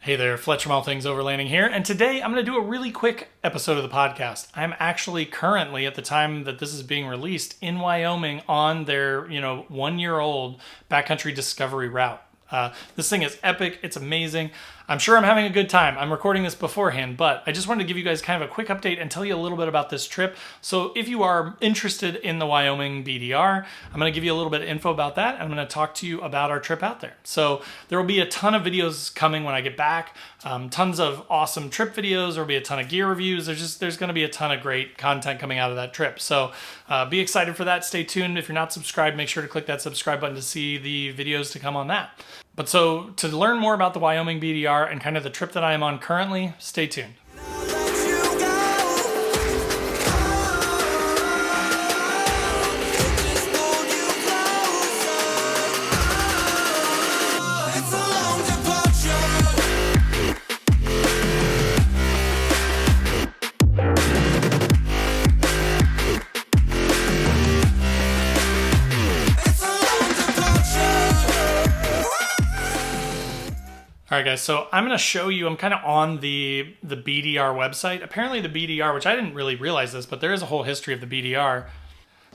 Hey there, Fletcher from All Things Overlanding here, and today I'm going to do a really quick episode of the podcast. I'm actually currently, at the time that this is being released, in Wyoming on their, 1-year-old backcountry discovery route. This thing is epic. It's amazing. I'm sure I'm having a good time. I'm recording this beforehand, but I just wanted to give you guys kind of a quick update and tell you a little bit about this trip. So if you are interested in the Wyoming BDR, I'm going to give you a little bit of info about that. I'm going to talk to you about our trip out there. So there will be a ton of videos coming when I get back. Tons of awesome trip videos. There will be a ton of gear reviews. There's going to be a ton of great content coming out of that trip. So be excited for that. Stay tuned. If you're not subscribed, make sure to click that subscribe button to see the videos to come on that. But so to learn more about the Wyoming BDR and kind of the trip that I am on currently, stay tuned. All right, guys, so I'm going to show you, I'm kind of on the BDR website. Apparently the BDR, which I didn't really realize this, but there is a whole history of the BDR.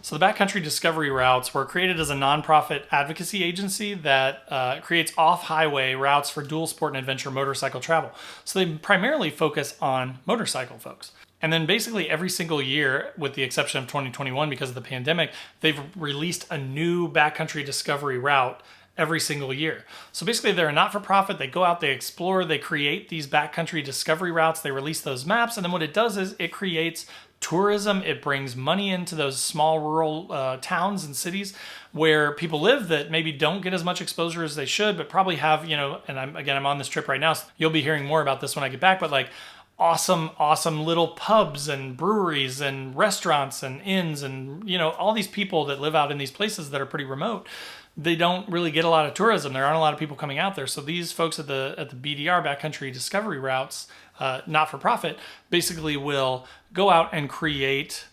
So the Backcountry Discovery Routes were created as a nonprofit advocacy agency that creates off-highway routes for dual sport and adventure motorcycle travel. So they primarily focus on motorcycle folks. And then basically every single year, with the exception of 2021 because of the pandemic, they've released a new backcountry discovery route every single year. So basically they're a not-for-profit, they go out, they explore, they create these backcountry discovery routes, they release those maps, and then what it does is it creates tourism, it brings money into those small rural towns and cities where people live that maybe don't get as much exposure as they should, but probably have, and I'm on this trip right now, so you'll be hearing more about this when I get back, but like awesome little pubs and breweries and restaurants and inns and, all these people that live out in these places that are pretty remote. They don't really get a lot of tourism. There aren't a lot of people coming out there. So these folks at the BDR, Backcountry Discovery Routes, not-for-profit, basically will go out and create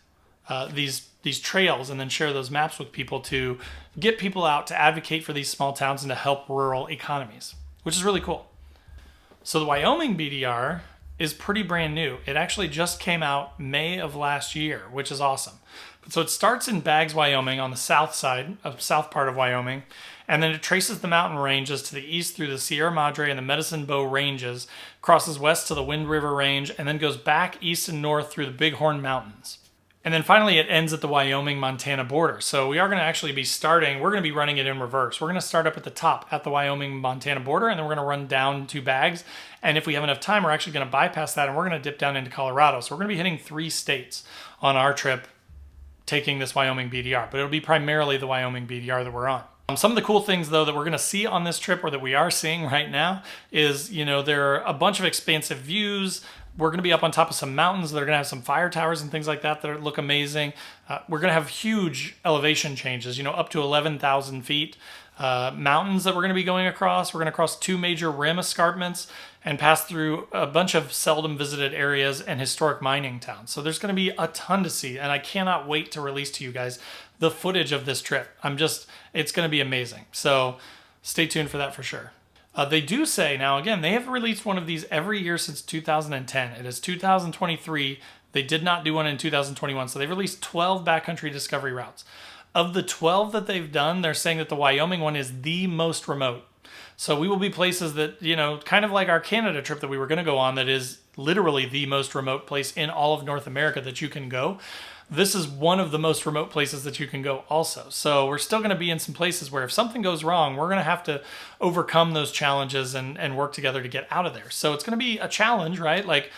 these trails and then share those maps with people to get people out to advocate for these small towns and to help rural economies, which is really cool. So the Wyoming BDR is pretty brand new. It actually just came out May of last year, which is awesome. So it starts in Baggs, Wyoming on the south part of Wyoming, and then it traces the mountain ranges to the east through the Sierra Madre and the Medicine Bow Ranges, crosses west to the Wind River Range, and then goes back east and north through the Bighorn Mountains. And then finally it ends at the Wyoming-Montana border. So we are going to actually be we're going to be running it in reverse. We're going to start up at the top at the Wyoming-Montana border, and then we're going to run down to Baggs. And if we have enough time, we're actually going to bypass that, and we're going to dip down into Colorado. So we're going to be hitting 3 states on our trip taking this Wyoming BDR, but it'll be primarily the Wyoming BDR that we're on. Some of the cool things, though, that we're going to see on this trip, or that we are seeing right now, is, there are a bunch of expansive views. We're going to be up on top of some mountains that are going to have some fire towers and things like that that look amazing. We're going to have huge elevation changes, up to 11,000 feet. Mountains that we're going to be going across. We're going to cross 2 major rim escarpments and pass through a bunch of seldom visited areas and historic mining towns. So there's going to be a ton to see, and I cannot wait to release to you guys the footage of this trip. It's going to be amazing. So stay tuned for that for sure. They do say, now again, they have released one of these every year since 2010. It is 2023. They did not do one in 2021. So they've released 12 backcountry discovery routes. Of the 12 that they've done, they're saying that the Wyoming one is the most remote. So we will be places that, kind of like our Canada trip that we were going to go on, that is literally the most remote place in all of North America that you can go. This is one of the most remote places that you can go also. So we're still going to be in some places where if something goes wrong, we're going to have to overcome those challenges and work together to get out of there. So it's going to be a challenge, right? Like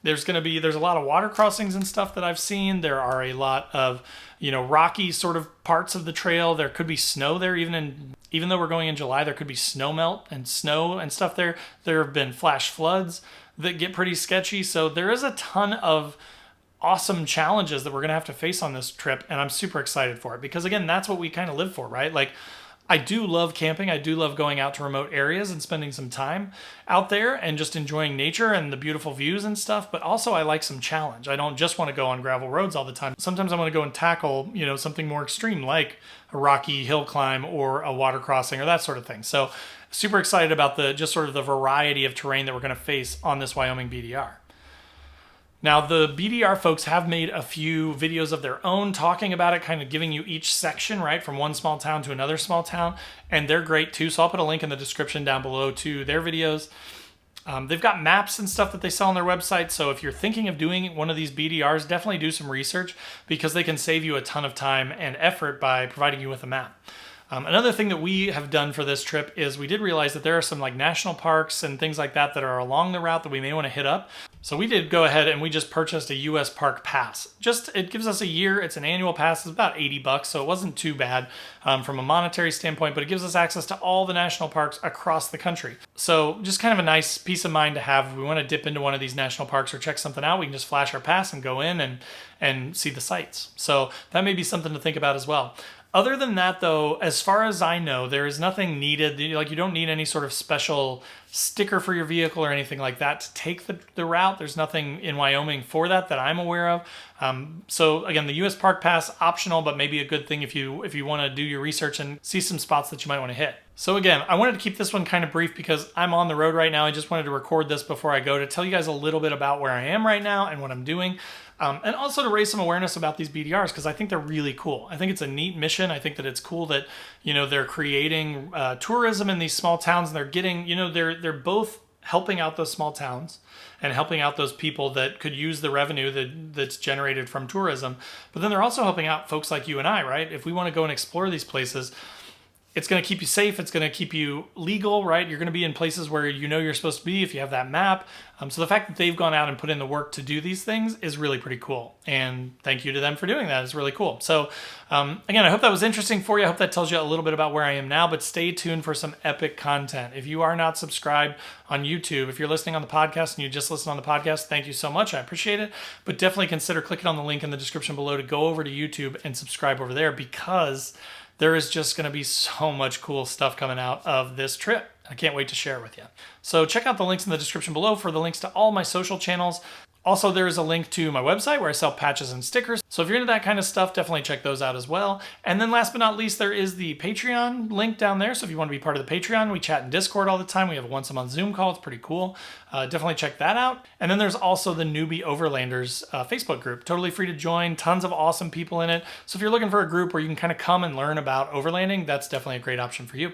there's a lot of water crossings and stuff that I've seen. There are a lot of, rocky sort of parts of the trail. There could be snow there, even though we're going in July, there could be snow melt and snow and stuff there. There have been flash floods that get pretty sketchy. So there is a ton of awesome challenges that we're going to have to face on this trip, and I'm super excited for it because, again, that's what we kind of live for, right? Like, I do love camping. I do love going out to remote areas and spending some time out there and just enjoying nature and the beautiful views and stuff. But also I like some challenge. I don't just want to go on gravel roads all the time. Sometimes I want to go and tackle, something more extreme like a rocky hill climb or a water crossing or that sort of thing. So super excited about just sort of the variety of terrain that we're going to face on this Wyoming BDR. Now, the BDR folks have made a few videos of their own talking about it, kind of giving you each section, right, from one small town to another small town, and they're great too. So I'll put a link in the description down below to their videos. They've got maps and stuff that they sell on their website, so if you're thinking of doing one of these BDRs, definitely do some research because they can save you a ton of time and effort by providing you with a map. Another thing that we have done for this trip is we did realize that there are some like national parks and things like that that are along the route that we may want to hit up. So we did go ahead and we just purchased a US Park Pass. It gives us a year. It's an annual pass. It's about $80, so it wasn't too bad from a monetary standpoint, but it gives us access to all the national parks across the country. So just kind of a nice peace of mind to have. If we want to dip into one of these national parks or check something out, we can just flash our pass and go in and see the sights. So that may be something to think about as well. Other than that, though, as far as I know, there is nothing needed. Like, you don't need any sort of special sticker for your vehicle or anything like that to take the route. There's nothing in Wyoming for that I'm aware of. So again, the US Park Pass, optional, but maybe a good thing if you want to do your research and see some spots that you might want to hit. So again, I wanted to keep this one kind of brief because I'm on the road right now. I just wanted to record this before I go to tell you guys a little bit about where I am right now and what I'm doing. And also to raise some awareness about these BDRs because I think they're really cool. I think it's a neat mission. I think that it's cool that, they're creating tourism in these small towns and they're getting, they're both helping out those small towns and helping out those people that could use the revenue that's generated from tourism. But then they're also helping out folks like you and I, right? If we want to go and explore these places, it's going to keep you safe. It's going to keep you legal, right? You're going to be in places where you're supposed to be if you have that map. So the fact that they've gone out and put in the work to do these things is really pretty cool. And thank you to them for doing that. It's really cool. So again, I hope that was interesting for you. I hope that tells you a little bit about where I am now, but stay tuned for some epic content. If you are not subscribed on YouTube, if you're listening on the podcast and you just listen on the podcast, thank you so much. I appreciate it. But definitely consider clicking on the link in the description below to go over to YouTube and subscribe over there because there is just going to be so much cool stuff coming out of this trip. I can't wait to share it with you. So check out the links in the description below for the links to all my social channels. Also, there is a link to my website where I sell patches and stickers. So if you're into that kind of stuff, definitely check those out as well. And then last but not least, there is the Patreon link down there. So if you want to be part of the Patreon, we chat in Discord all the time. We have a once a month Zoom call. It's pretty cool. Definitely check that out. And then there's also the Newbie Overlanders Facebook group. Totally free to join. Tons of awesome people in it. So if you're looking for a group where you can kind of come and learn about overlanding, that's definitely a great option for you.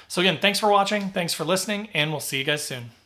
So again, thanks for watching. Thanks for listening, and we'll see you guys soon.